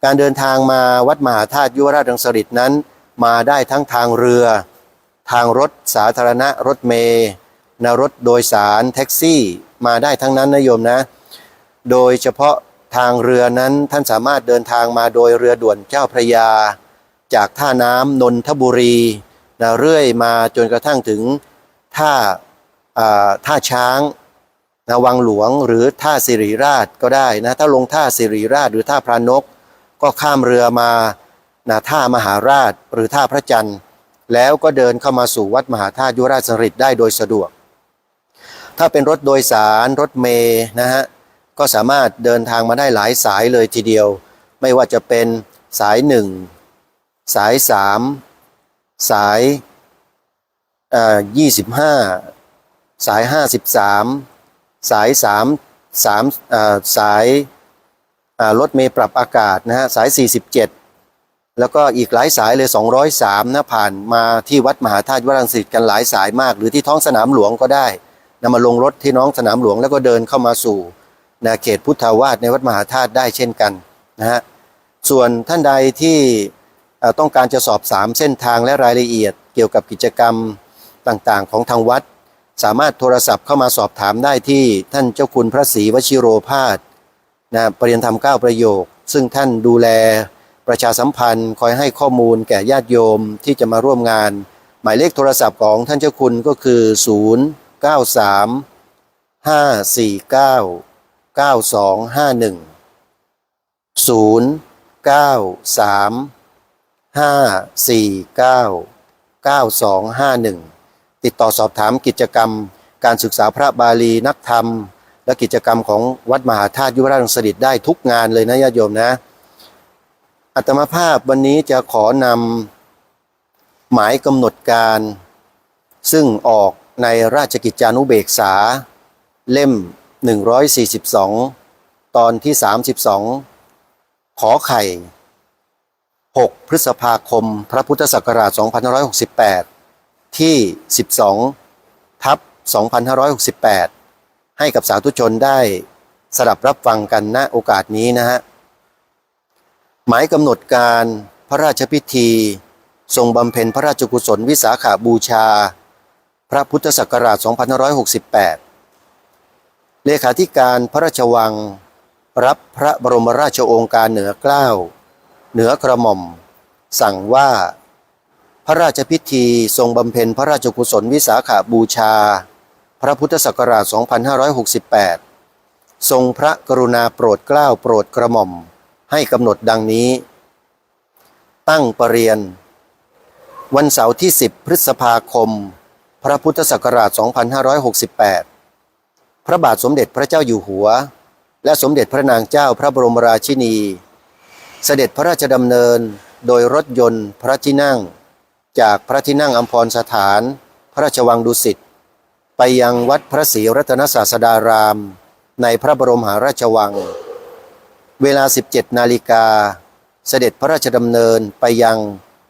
B: การเดินทางมาวัดมหาธาตุยุวราชรังสฤษฎ์นั้นมาได้ทั้งทางเรือทางรถสาธารณะรถเมล์รถโดยสารแท็กซี่มาได้ทั้งนั้นนะโยมนะโดยเฉพาะทางเรือนั้นท่านสามารถเดินทางมาโดยเรือด่วนเจ้าพระยาจากท่าน้ำนนทบุรีเรื่อยมาจนกระทั่งถึงท่าช้างวังหลวงหรือท่าสิริราชก็ได้นะถ้าลงท่าสิริราชหรือท่าพระนกก็ข้ามเรือมาท่ามหาราชหรือท่าพระจันทร์แล้วก็เดินเข้ามาสู่วัดมหาธาตุยุวราชรังสฤษฎ์ได้โดยสะดวกถ้าเป็นรถโดยสารรถเมล์นะฮะก็สามารถเดินทางมาได้หลายสายเลยทีเดียวไม่ว่าจะเป็นสาย1สาย3สาย25สาย53สายสายรถเมล์ปรับอากาศนะฮะสาย47แล้วก็อีกหลายสายเลย203นะผ่านมาที่วัดมหาธาตุยุวราชรังสฤษฎ์กันหลายสายมากหรือที่ท้องสนามหลวงก็ได้มาลงรถที่น้องสนามหลวงแล้วก็เดินเข้ามาสู่เขตพุทธาวาสในวัดมหาธาตุได้เช่นกันนะฮะส่วนท่านใดที่ต้องการจะสอบถามเส้นทางและรายละเอียดเกี่ยวกับกิจกรรมต่างๆของทางวัดสามารถโทรศัพท์เข้ามาสอบถามได้ที่ท่านเจ้าคุณพระศรีวชิโรภาสประเรียนธรรม9ประโยคซึ่งท่านดูแลประชาสัมพันธ์คอยให้ข้อมูลแก่ญาติโยมที่จะมาร่วมงานหมายเลขโทรศัพท์ของท่านเจ้าคุณก็คือ093 549 9251 093 549 9251ติดต่อสอบถามกิจกรรมการศึกษาพระบาลีนักธรรมและกิจกรรมของวัดมหาธาตุยุวราชรังสฤษฎ์ได้ทุกงานเลยนะญาติโยมนะอาตมาภาพวันนี้จะขอนำหมายกำหนดการซึ่งออกในราชกิจจานุเบกษาเล่ม142ตอนที่32ขอไข่6 พฤษภาคมพระพุทธศักราช2568ที่12/2568ให้กับสาธุชนได้สดับรับฟังกันณโอกาสนี้นะฮะหมายกำหนดการพระราชพิธีทรงบำเพ็ญพระราชกุศลวิสาขบูชาพระพุทธศักราช2568เลขาธิการพระราชวังรับพระบรมราชโองการเหนือเกล้าเหนือกระหม่อมสั่งว่าพระราชพิธีทรงบำเพ็ญพระราชกุศลวิสาขบูชาพระพุทธศักราช2568ทรงพระกรุณาโปรดเกล้าโปรดกระหม่อมให้กำหนดดังนี้ตั้งประเรียนวันเสาร์ที่10 พฤษภาคมพระพุทธศักราช2568พระบาทสมเด็จพระเจ้าอยู่หัวและสมเด็จพระนางเจ้าพระบรมราชินีเสด็จพระราชดำเนินโดยรถยนต์พระที่นั่งจากพระที่นั่งอัมพรสถานพระราชวังดุสิตไปยังวัดพระศรีรัตนศาสดารามในพระบรมมหาราชวัง เวลา 17 นาฬิกาเสด็จพระราชดำเนินไปยัง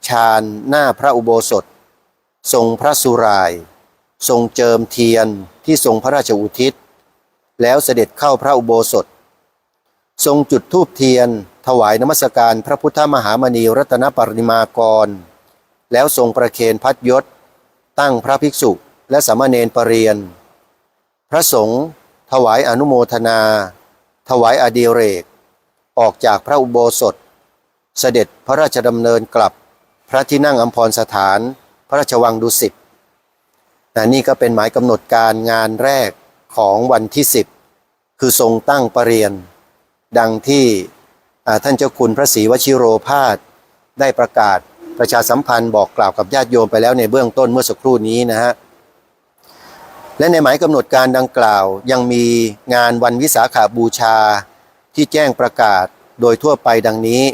B: ชานหน้าพระอุโบสถทรงพระสุร่ายทรงเจิมเทียนที่ทรงพระราชอุทิศแล้วเสด็จเข้าพระอุโบสถทรงจุดธูปเทียนถวายนมัสการพระพุทธมหามณีรัตนปริมากรแล้วทรงประเคนพัดยศตั้งพระภิกษุและสามเณรปเรียนพระสงฆ์ถวายอนุโมทนาถวายอดิเรกออกจากพระอุโบสถเสด็จพระราชดำเนินกลับพระที่นั่งอัมพรสถานพระราชวังดุสิตนี่ก็เป็นหมายกำหนดการงานแรกของวันที่10คือทรงตั้งประเรียนดังที่ท่านเจ้าคุณพระศรีวชิโรภาสได้ประกาศประชาสัมพันธ์บอกกล่าวกับญาติโยมไปแล้วในเบื้องต้นเมื่อสักครู่นี้นะฮะและในหมายกำหนดการดังกล่าวยังมีงานวันวิสาขบูชาที่แจ้งประกาศโดยทั่วไปดังนี้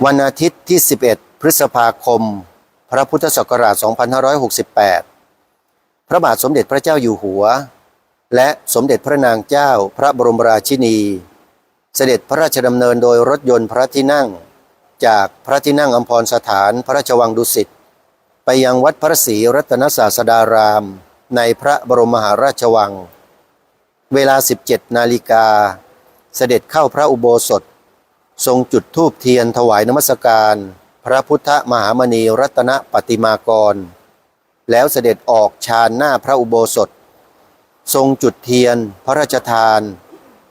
B: วันอาทิตย์ที่11พฤษภาคมพระพุทธศักราช2568พระบาทสมเด็จพระเจ้าอยู่หัวและสมเด็จพระนางเจ้าพระบรมราชินีเสด็จพระราชดำเนินโดยรถยนต์พระที่นั่งจากพระที่นั่งอัมพรสถานพระราชวังดุสิตไปยังวัดพระศรีรัตนศาสดารามในพระบรมมหาราชวังเวลา 17 นาฬิกาเสด็จเข้าพระอุโบสถทรงจุดธูปเทียนถวายนมัสการพระพุทธมหามณีรัตนปฏิมากรแล้วเสด็จออกชานหน้าพระอุโบสถทรงจุดเทียนพระราชทาน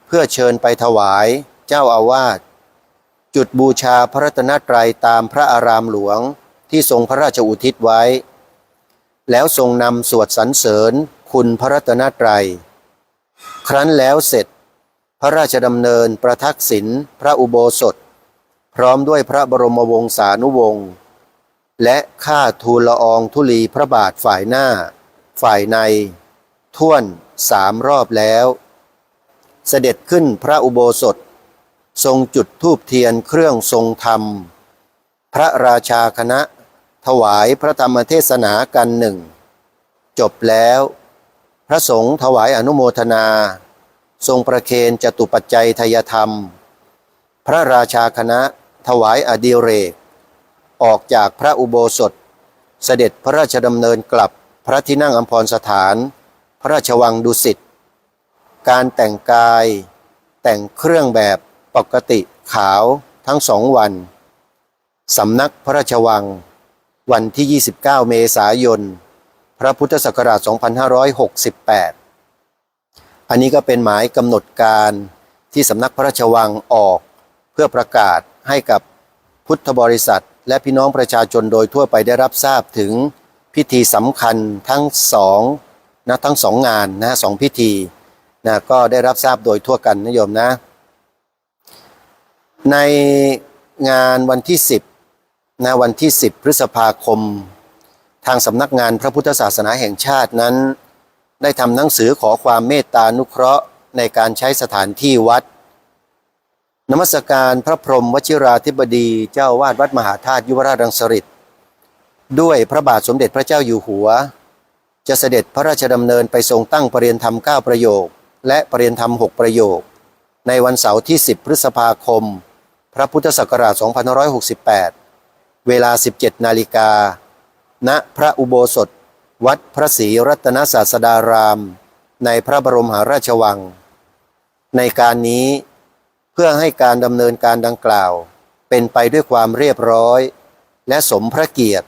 B: เพื่อเชิญไปถวายเจ้าอาวาสจุดบูชาพระรัตนตรัยตามพระอารามหลวงที่ทรงพระราชอุทิศไว้แล้วทรงนำสวดสรรเสริญคุณพระรัตนตรัยครั้นแล้วเสร็จพระราชดำเนินประทักษิณพระอุโบสถพร้อมด้วยพระบรมวงศานุวงศ์และข้าทูลละอองธุลีพระบาทฝ่ายหน้าฝ่ายในท่วน3 รอบแล้วเสด็จขึ้นพระอุโบสถทรงจุดธูปเทียนเครื่องทรงธรรมพระราชาคณะถวายพระธรรมเทศนากันหนึ่งจบแล้วพระสงฆ์ถวายอนุโมทนาทรงประเคนจตุปัจจัยทายธรรมพระราชาคณะถวายอดิเรกออกจากพระอุโบสถเสด็จพระราชดำเนินกลับพระที่นั่งอัมพรสถานพระราชวังดุสิตการแต่งกายแต่งเครื่องแบบปกติขาวทั้ง2 วันสำนักพระราชวังวันที่ 29 เมษายนพระพุทธศักราช 2568 อันนี้ก็เป็นหมายกำหนดการที่สำนักพระราชวังออกเพื่อประกาศให้กับพุทธบริษัทและพี่น้องประชาชนโดยทั่วไปได้รับทราบถึงพิธีสำคัญทั้งทั้งสองงาน2 พิธีก็ได้รับทราบโดยทั่วกันนะโยมนะในงานวันที่10วันที่10พฤษภาคมทางสำนักงานพระพุทธศาสนาแห่งชาตินั้นได้ทำหนังสือขอความเมตตานุเคราะห์ในการใช้สถานที่วัดนมัสการพระพรหมวชิราธิบดีเจ้าวาดวัดมหาธาตุยุวราชรังสฤษฎ์ด้วยพระบาทสมเด็จพระเจ้าอยู่หัวจะเสด็จพระราชดำเนินไปทรงตั้งประเรียนธรรม9 ประโยคและประเรียนธรรม6 ประโยคในวันเสาร์ที่10 พฤษภาคมพระพุทธศักราช 2568 เวลา 17 นาฬิกาณพระอุโบสถวัดพระศรีรัตนศาสดารามในพระบรมมหาราชวังในการนี้เพื่อให้การดำเนินการดังกล่าวเป็นไปด้วยความเรียบร้อยและสมพระเกียรติ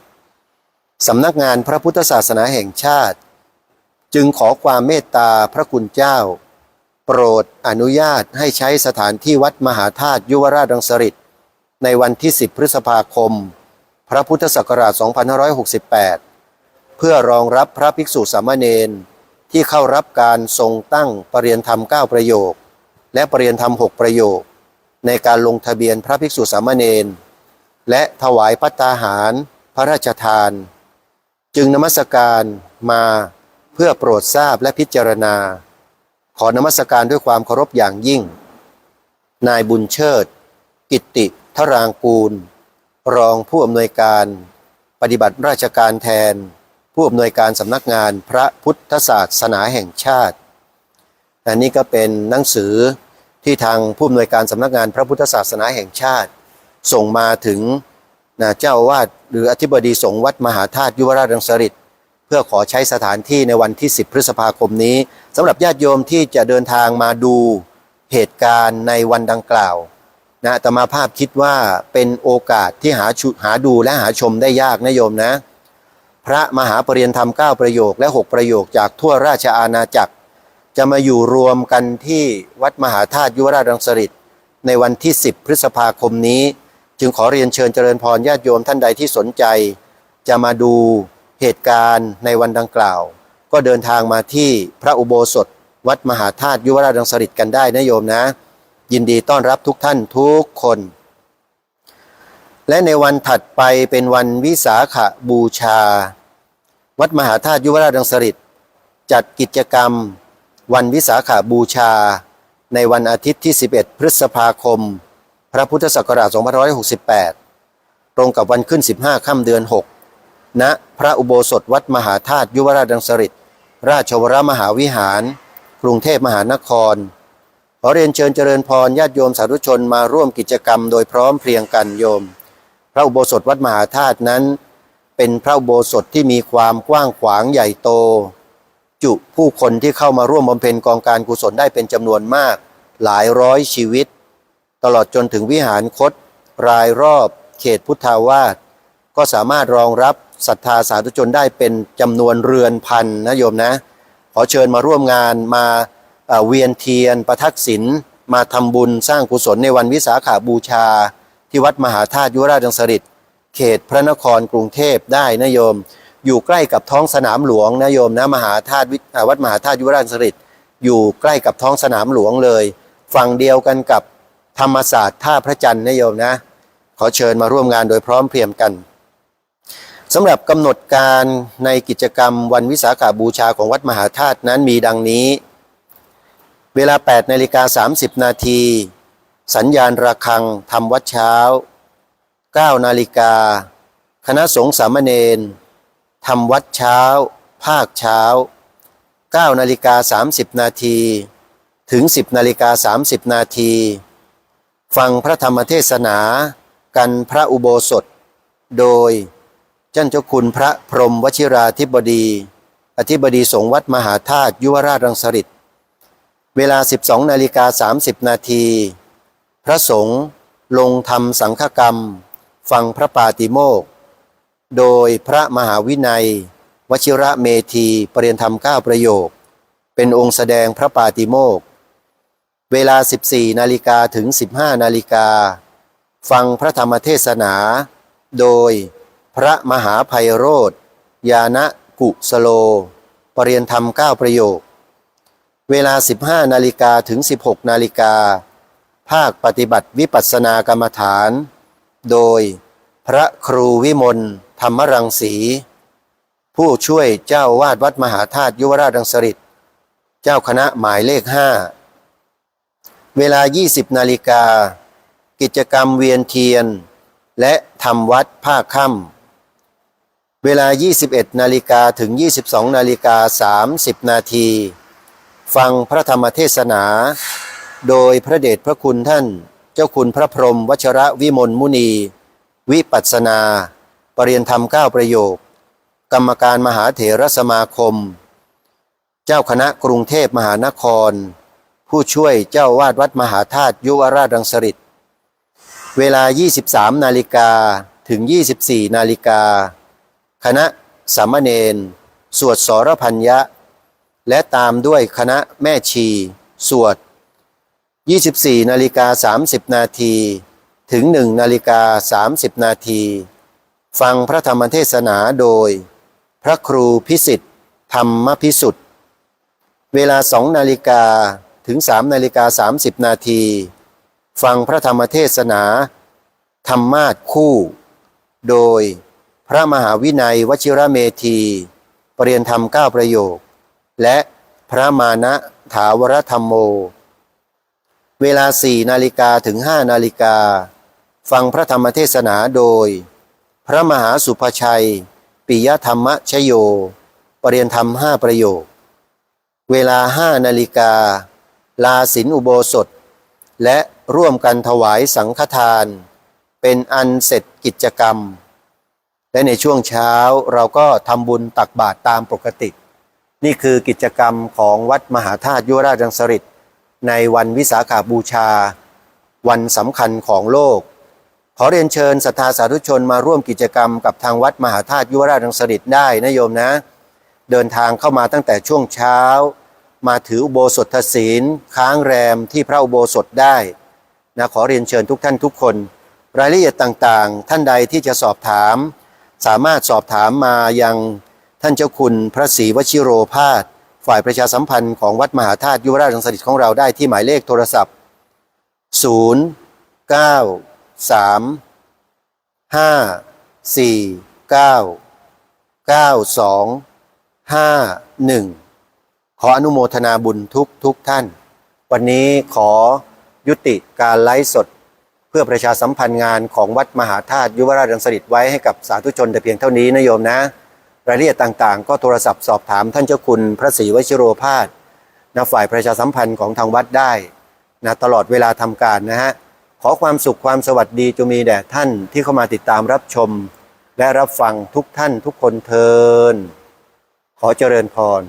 B: สำนักงานพระพุทธศาสนาแห่งชาติจึงขอความเมตตาพระคุณเจ้าโปรดอนุญาตให้ใช้สถานที่วัดมหาธาตุยุวราชรังสฤษฎ์ในวันที่10 พฤษภาคมพระพุทธศักราช 2568 เพื่อรองรับพระภิกษุสามเณรที่เข้ารับการทรงตั้งประเรียนธรรม9 ประโยคและประเรียนธรรม6 ประโยคในการลงทะเบียนพระภิกษุสามเณรและถวายภัตตาหารพระราชทานจึงนมัสการมาเพื่อโปรดทราบและพิจารณาขอนมัสการด้วยความเคารพอย่างยิ่งนายบุญเชิดกิตติทรางกูลรองผู้อำนวยการปฏิบัติราชการแทนผู้อำนวยการสำนักงานพระพุทธศาสนาแห่งชาติอันนี้ก็เป็นหนังสือ ที่ทางผู้อำนวยการสำนักงานพระพุทธศาสนาแห่งชาติส่งมาถึงเจ้าอาวาสหรืออธิบดีสงฆ์วัดมหาธาตุยุวราชรังสฤษฎ์เพื่อขอใช้สถานที่ในวันที่10พฤษภาคมนี้สำหรับญาติโยมที่จะเดินทางมาดูเหตุการณ์ในวันดังกล่าวอาตมาภาพคิดว่าเป็นโอกาสที่หาดูและหาชมได้ยากนะโยมนะพระมหาปริยธรรม9ประโยคและ6ประโยคจากทั่วราชอาณาจักรจะมาอยู่รวมกันที่วัดมหาธาตุยุวราชรังสฤษฎ์ในวันที่10พฤษภาคมนี้จึงขอเรียนเชิญเจริญพรญาติโยมท่านใดที่สนใจจะมาดูเหตุการณ์ในวันดังกล่าวก็เดินทางมาที่พระอุโบสถวัดมหาธาตุยุวราชรังสฤษฎ์กันได้นะโยมนะยินดีต้อนรับทุกท่านทุกคนและในวันถัดไปเป็นวันวิสาขบูชาวัดมหาธาตุยุวราชรังสฤษฎ์จัดกิจกรรมวันวิสาขบูชาในวันอาทิตย์ที่11พฤษภาคมพระพุทธศักราช2568ตรงกับวันขึ้น15ค่ำเดือน6ณพระอุโบสถวัดมหาธาตุยุวราชรังสฤษฎ์ราชวรมหาวิหารกรุงเทพมหานครขอเรียนเชิญเจริญพรญาติโยมสาธุชนมาร่วมกิจกรรมโดยพร้อมเพรียงกันโยมพระอุโบสถวัดมหาธาตุนั้นเป็นพระอุโบสถที่มีความกว้างขวางใหญ่โตจุผู้คนที่เข้ามาร่วมบำเพ็ญกองการกุศลได้เป็นจำนวนมากหลายร้อยชีวิตตลอดจนถึงวิหารคตรายรอบเขตพุทธาวาสก็สามารถรองรับศรัทธาสาธุชนได้เป็นจำนวนเรือนพันนะโยมนะขอเชิญมาร่วมงานมาเวียนเทียนประทักษิณมาทำบุญสร้างกุศลในวันวิสาขบูชาที่วัดมหาธาตุยุวราชรังสฤษฎ์เขตพระนครกรุงเทพได้นะโยมอยู่ใกล้กับท้องสนามหลวงนะโยมนะวัดมหาธาตุยุวราชรังสฤษฎ์อยู่ใกล้กับท้องสนามหลวงเลยฝั่งเดียวกันกับธรรมศาสตร์ท่าพระจันทร์นะโยมนะขอเชิญมาร่วมงานโดยพร้อมเพรียงกันสำหรับกำหนดการในกิจกรรมวันวิสาขบูชาของวัดมหาธาตุนั้นมีดังนี้เวลา 8:30 นาทีสัญญาณระฆังทำวัดเช้า 9 นาฬิกาคณะสงฆ์สามเณรทำวัดเช้าภาคเช้า 9:30 นาทีถึง 10:30 นาทีฟังพระธรรมเทศนากันพระอุโบสถโดยเจ้าคุณพระพรหมวชิราธิบดีอธิบดีสงฆ์วัดมหาธาตุยุวราชรังสฤษฎ์เวลา 12:30 นาทีพระสงฆ์ลงทำสังฆกรรมฟังพระปาติโมกข์โดยพระมหาวินัยวชิระเมธีปริยธรรม9ประโยคเป็นองค์แสดงพระปาติโมกข์เวลา 14:00 ถึง 15:00 ฟังพระธรรมเทศนาโดยพระมหาไพโรธญาณกุสโลปริยธรรม9ประโยคเวลา 15:00 ถึง 16:00 ภาคปฏิบัติวิปัสสนากรรมฐานโดยพระครูวิมลธรรมรังสีผู้ช่วยเจ้าวาดวัดมหาธาตุยุวราชรังสฤษฎ์เจ้าคณะหมายเลข5เวลา 20:00 กิจกรรมเวียนเทียนและทำวัดภาคค่ำเวลา 21:00 ถึง 22:30 นาทีฟังพระธรรมเทศนาโดยพระเดชพระคุณท่านเจ้าคุณพระพรหมวชระวิมลมุนีวิปัสสนาปริยธรรม9ประโยคกรรมการมหาเถรสมาคมเจ้าคณะกรุงเทพมหานครผู้ช่วยเจ้าวาดวัดมหาธาตุยุวราชรังสฤษฎ์เวลา 23:00 ถึง 24:00 คณะสามเณรสวดสรพัญญะและตามด้วยคณะแม่ชีสวด 24:30 นาทีถึง 1:30 นาทีฟังพระธรรมเทศนาโดยพระครูพิสิทธิ์ธรรมพิสุทธิ์เวลา 2:00 ถึง 3:30 นาทีฟังพระธรรมเทศนาธรรมาสคู่โดยพระมหาวินัยวชิระเมธีปริยธรรม9ประโยคและพระมานะถาวรธรรมโมเวลา 4:00 ถึง 5:00 ฟังพระธรรมเทศนาโดยพระมหาสุภชัยปิยธรรมชโยปริยธรรม5ประโยคเวลา 5:00 ลาศีลอุโบสถ และร่วมกันถวายสังฆทานเป็นอันเสร็จกิจกรรมและในช่วงเช้าเราก็ทำบุญตักบาตรตามปกตินี่คือกิจกรรมของวัดมหาธาตุยุวราชรังสฤษฎ์ในวันวิสาขบูชาวันสำคัญของโลกขอเรียนเชิญศรัทธาสาธุชนมาร่วมกิจกรรมกับทางวัดมหาธาตุยุวราชรังสฤษฎ์ได้นะโยมนะเดินทางเข้ามาตั้งแต่ช่วงเช้ามาถืออุโบสถศีลค้างแรมที่พระอุโบสถได้นะขอเรียนเชิญทุกท่านทุกคนรายละเอียดต่างๆท่านใดที่จะสอบถามสามารถสอบถามมายังท่านเจ้าคุณพระศรีวชิโรภาสฝ่ายประชาสัมพันธ์ของวัดมหาธาตุยุวราชรังสฤษฎ์ของเราได้ที่หมายเลขโทรศัพท์0 9 3 5 4 9 9 2 5 1ขออนุโมทนาบุญทุกท่านวันนี้ขอยุติการไลฟ์สดเพื่อประชาสัมพันธ์งานของวัดมหาธาตุยุวราชรังสฤษฎ์ไว้ให้กับสาธุชนแต่เพียงเท่านี้นะโยมนะรายละเอียดต่างๆก็โทรศัพท์สอบถามท่านเจ้าคุณพระศรีวชิโรภาสฝ่ายประชาสัมพันธ์ของทางวัดได้นะตลอดเวลาทำการนะฮะขอความสุขความสวัสดีจงมีแด่ท่านที่เข้ามาติดตามรับชมและรับฟังทุกท่านทุกคนเทินขอเจริญพร